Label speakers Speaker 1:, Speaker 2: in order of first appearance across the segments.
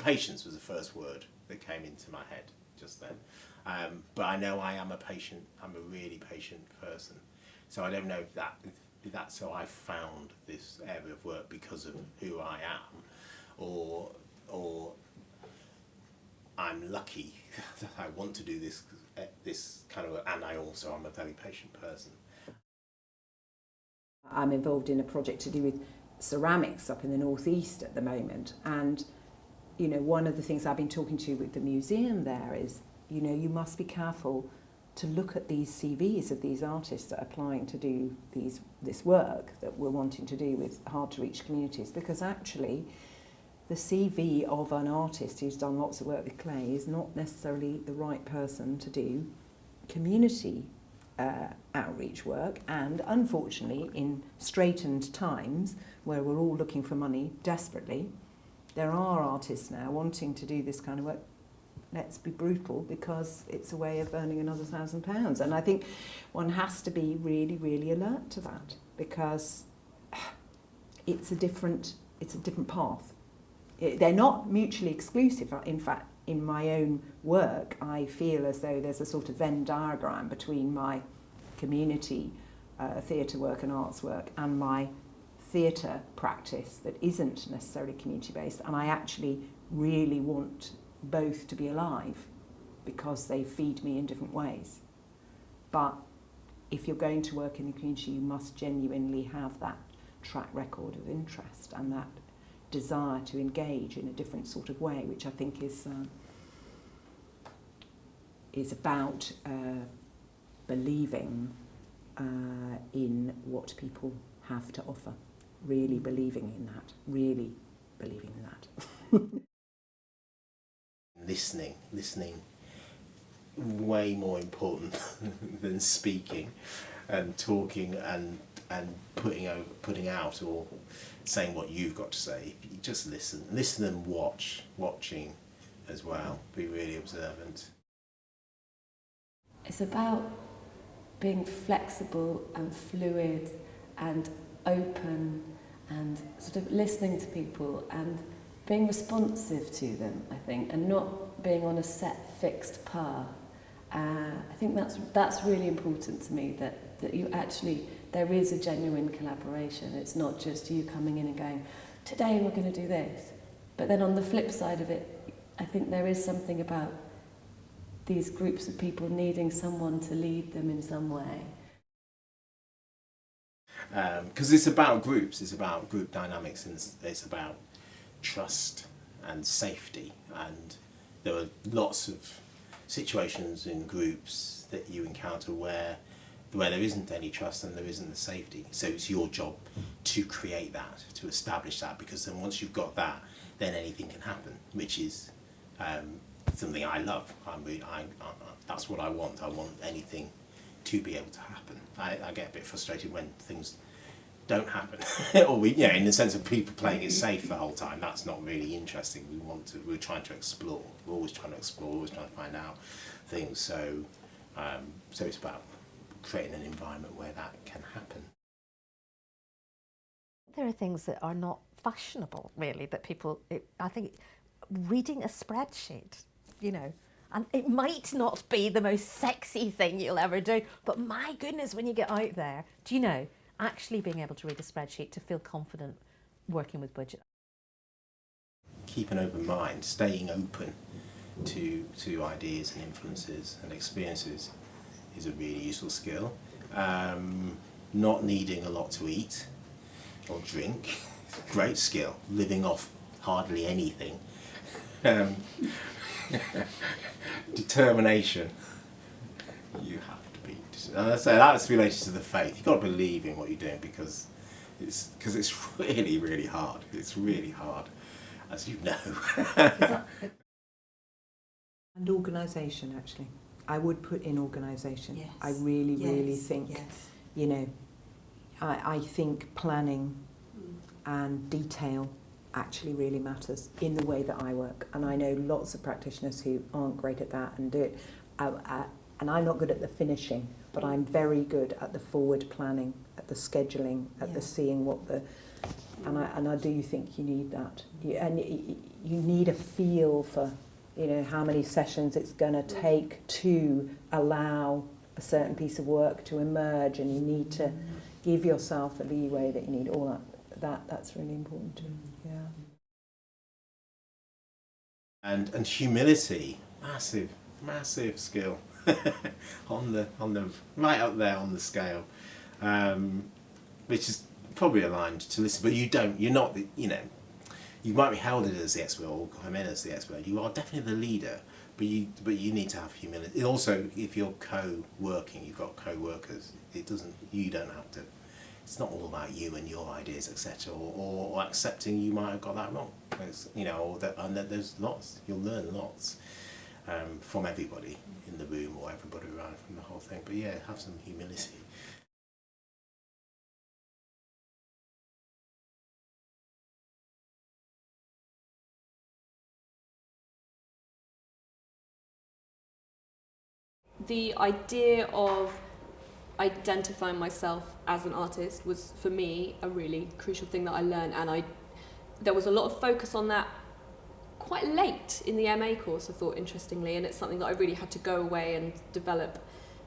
Speaker 1: patience was the first word that came into my head just then. But I know I am I'm a really patient person. So I don't know if that's how I found this area of work because of who I am, or I'm lucky that I want to do this kind of work, and I'm a very patient person.
Speaker 2: I'm involved in a project to do with ceramics up in the northeast at the moment, and you know, one of the things I've been talking to with the museum there is, you know, you must be careful to look at these CVs of these artists that are applying to do this work that we're wanting to do with hard to reach communities, because actually the CV of an artist who's done lots of work with clay is not necessarily the right person to do community outreach work. And unfortunately, in straitened times where we're all looking for money desperately, there are artists now wanting to do this kind of work, let's be brutal, because it's a way of earning another £1,000. And I think one has to be really, really alert to that, because it's a different path. They're not mutually exclusive. In fact, in my own work, I feel as though there's a sort of Venn diagram between my community theatre work and arts work and my theatre practice that isn't necessarily community-based, and I actually really want both to be alive because they feed me in different ways. But if you're going to work in the community, you must genuinely have that track record of interest and that desire to engage in a different sort of way, which I think is about believing in what people have to offer. Really believing in that,
Speaker 1: Listening, way more important than speaking and talking and putting out or saying what you've got to say. You just listen and watching as well. Be really observant.
Speaker 3: It's about being flexible and fluid and open and sort of listening to people and being responsive to them, I think, and not being on a set fixed path. I think that's really important to me, that you actually, there is a genuine collaboration. It's not just you coming in and going, today we're going to do this. But then on the flip side of it, I think there is something about these groups of people needing someone to lead them in some way.
Speaker 1: Because it's about groups, it's about group dynamics, and it's about trust and safety. And there are lots of situations in groups that you encounter where there isn't any trust and there isn't the safety. So it's your job to create that, to establish that, because then once you've got that, then anything can happen, which is something I love. That's what I want. I want anything to be able to happen. I get a bit frustrated when things don't happen, or in the sense of people playing it safe the whole time. That's not really interesting. We're trying to explore. We're always trying to explore. Always trying to find out things. So it's about creating an environment where that can happen.
Speaker 4: There are things that are not fashionable, really, that people. I think reading a spreadsheet, and it might not be the most sexy thing you'll ever do, but my goodness, when you get out there, actually being able to read a spreadsheet to feel confident working with budget.
Speaker 1: Keep an open mind, staying open to ideas and influences and experiences is a really useful skill. Not needing a lot to eat or drink, great skill. Living off hardly anything. Determination. You have to be. So that's related to the faith. You've got to believe in what you're doing because it's really, really hard. It's really hard, as you know.
Speaker 2: And organisation, actually. I would put in organisation.
Speaker 3: Yes.
Speaker 2: I really think,
Speaker 3: yes.
Speaker 2: I think planning and detail actually really matters in the way that I work. And I know lots of practitioners who aren't great at that and do it. And I'm not good at the finishing, but I'm very good at the forward planning, at the scheduling, at the seeing what the And I do think you need that. You need a feel for, you know, how many sessions it's going to take to allow a certain piece of work to emerge, and you need to give yourself the leeway that you need. All that's really important too. Yeah.
Speaker 1: And humility, massive skill on the right up there on the scale, which is probably aligned to listen. But you're not the, you know, you might be heralded as the expert or come in as the expert. You are definitely the leader, but you need to have humility. Also, if you're co-working, you've got co-workers. You don't have to. It's not all about you and your ideas, etc., or accepting you might have got that wrong. You know, and there's lots. You'll learn lots from everybody in the room or everybody around from the whole thing. But yeah, have some humility.
Speaker 5: The idea of identifying myself as an artist was, for me, a really crucial thing that I learned, and there was a lot of focus on that quite late in the MA course, I thought, interestingly, and it's something that I really had to go away and develop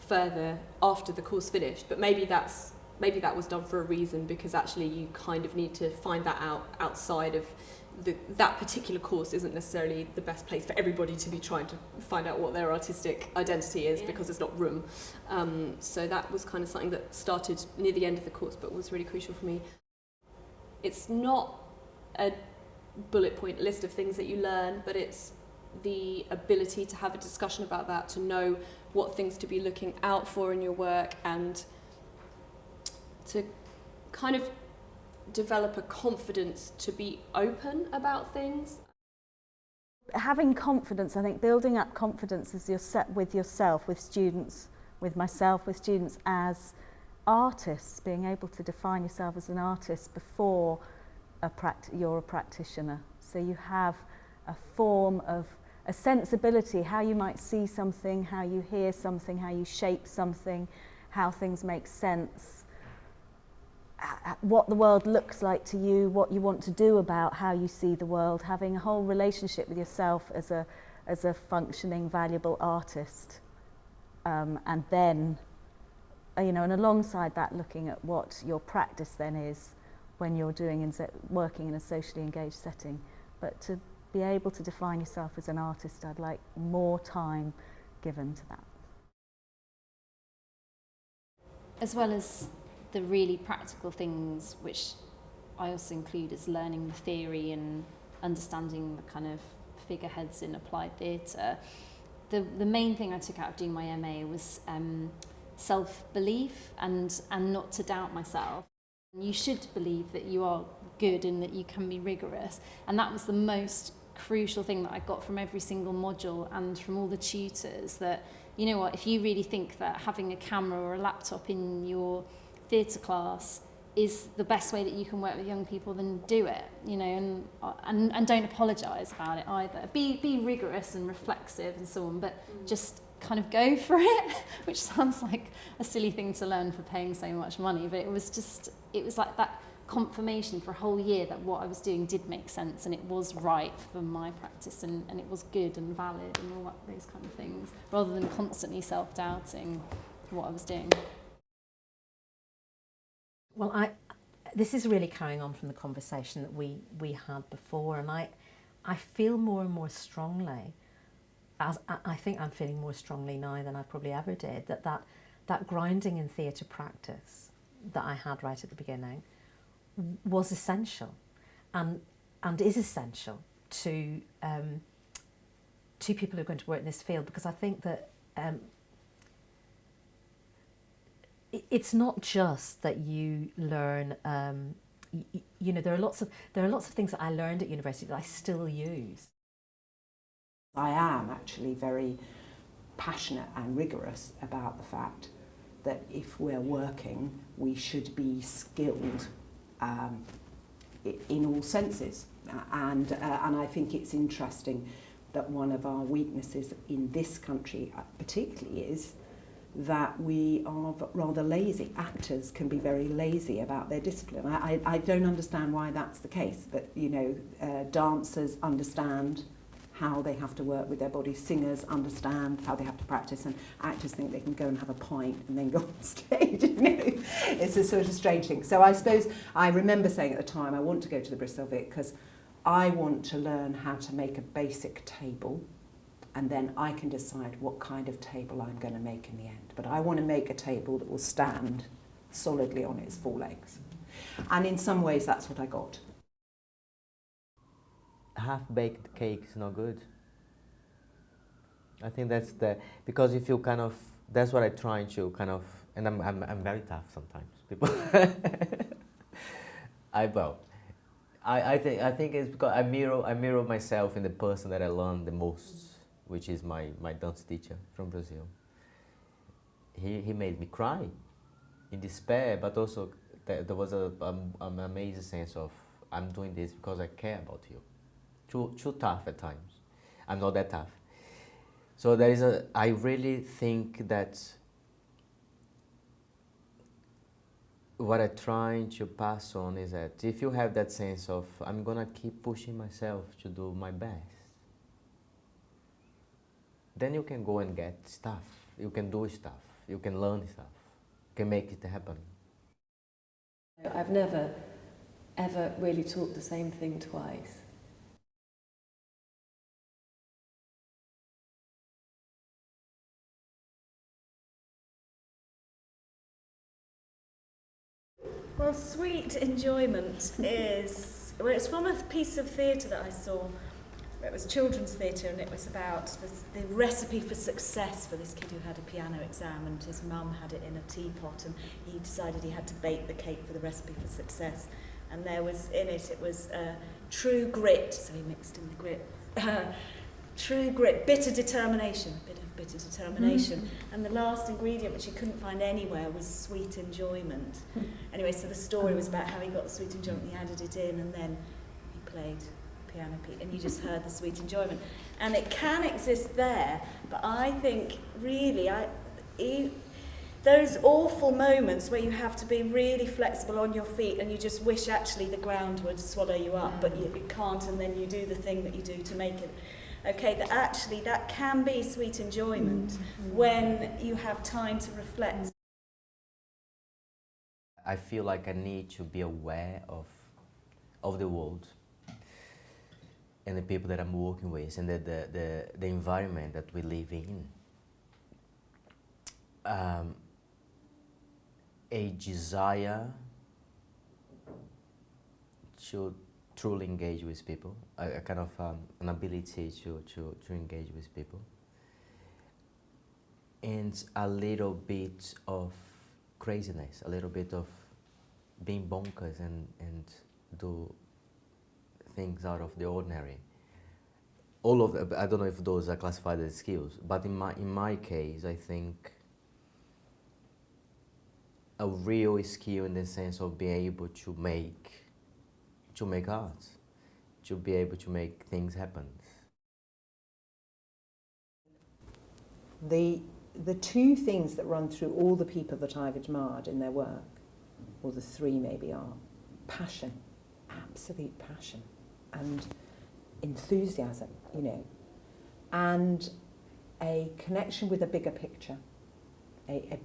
Speaker 5: further after the course finished. But maybe that was done for a reason, because actually you kind of need to find that out outside of that particular course. Isn't necessarily the best place for everybody to be trying to find out what their artistic identity is, because there's not room. So that was kind of something that started near the end of the course, but was really crucial for me. It's not a bullet point list of things that you learn, but it's the ability to have a discussion about that, to know what things to be looking out for in your work, and to kind of develop a confidence to be open about things.
Speaker 4: Having confidence, I think building up confidence as you're set with yourself, with students, with myself, with students as artists, being able to define yourself as an artist before you're a practitioner. So you have a form of a sensibility, how you might see something, how you hear something, how you shape something, how things make sense, what the world looks like to you, what you want to do about how you see the world, having a whole relationship with yourself as a functioning, valuable artist. And then, you know, and alongside that, looking at what your practice then is when you're working in a socially engaged setting. But to be able to define yourself as an artist, I'd like more time given to that.
Speaker 6: As well as the really practical things, which I also include as learning the theory and understanding the kind of figureheads in applied theatre, the main thing I took out of doing my MA was self-belief and not to doubt myself. You should believe that you are good and that you can be rigorous, and that was the most crucial thing that I got from every single module and from all the tutors, that, you know what, if you really think that having a camera or a laptop in your theatre class is the best way that you can work with young people, then do it, you know, and don't apologise about it either. Be rigorous and reflexive and so on, but just kind of go for it, which sounds like a silly thing to learn for paying so much money, but it was like that confirmation for a whole year that what I was doing did make sense and it was right for my practice, and it was good and valid and all those kind of things, rather than constantly self-doubting what I was doing.
Speaker 4: Well, this is really carrying on from the conversation that we had before, and I feel more and more strongly, as I think I'm feeling more strongly now than I probably ever did, that grounding in theatre practice that I had right at the beginning was essential, and is essential to people who are going to work in this field, because I think that it's not just that you learn. You know, there are lots of things that I learned at university that I still use.
Speaker 2: I am actually very passionate and rigorous about the fact that if we're working, we should be skilled in all senses. And I think it's interesting that one of our weaknesses in this country particularly is that we are rather lazy. Actors can be very lazy about their discipline. I don't understand why that's the case, but you know, dancers understand how they have to work with their bodies, singers understand how they have to practice, and actors think they can go and have a pint and then go on stage. You know, it's a sort of strange thing. So I suppose I remember saying at the time, I want to go to the Bristol Vic because I want to learn how to make a basic table, and then I can decide what kind of table I'm going to make in the end. But I want to make a table that will stand solidly on its four legs. And in some ways, that's what I got.
Speaker 7: Half-baked cake is not good. I think that's because if you kind of, that's what I try to kind of, and I'm very tough sometimes. People, I think it's because I mirror myself in the person that I learn the most, which is my dance teacher from Brazil. He made me cry in despair, but also there was an amazing sense of, I'm doing this because I care about you. Too tough at times. I'm not that tough. So I really think that what I'm trying to pass on is that if you have that sense of, I'm gonna keep pushing myself to do my best, then you can go and get stuff. You can do stuff. You can learn stuff. You can make it happen.
Speaker 3: I've never, ever really taught the same thing twice.
Speaker 8: Well, sweet enjoyment is, well, it's from a piece of theatre that I saw. It was children's theatre, and it was about the recipe for success for this kid who had a piano exam, and his mum had it in a teapot, and he decided he had to bake the cake for the recipe for success. And there was in it, it was true grit, so he mixed in the grit. True grit, bitter determination, a bit of bitter determination. And the last ingredient, which he couldn't find anywhere, was sweet enjoyment. Anyway, so the story was about how he got the sweet enjoyment, he added it in, and then he played piano, and you just heard the sweet enjoyment. And it can exist there, but I think really, those awful moments where you have to be really flexible on your feet and you just wish actually the ground would swallow you up, but you can't, and then you do the thing that you do to make it. Okay, that actually that can be sweet enjoyment when you have time to reflect.
Speaker 7: I feel like I need to be aware of the world and the people that I'm working with, and the environment that we live in. A desire to truly engage with people, a kind of an ability to engage with people, and a little bit of craziness, a little bit of being bonkers and do things out of the ordinary. All of the, I don't know if those are classified as skills, but in my case, I think a real skill in the sense of being able to make art, to be able to make things happen.
Speaker 2: The two things that run through all the people that I've admired in their work, or the three maybe, are passion, absolute passion, and enthusiasm, you know, and a connection with a bigger picture, a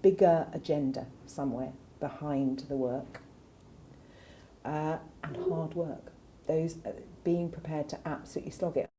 Speaker 2: bigger agenda somewhere behind the work, and hard work. Those being prepared to absolutely slog it.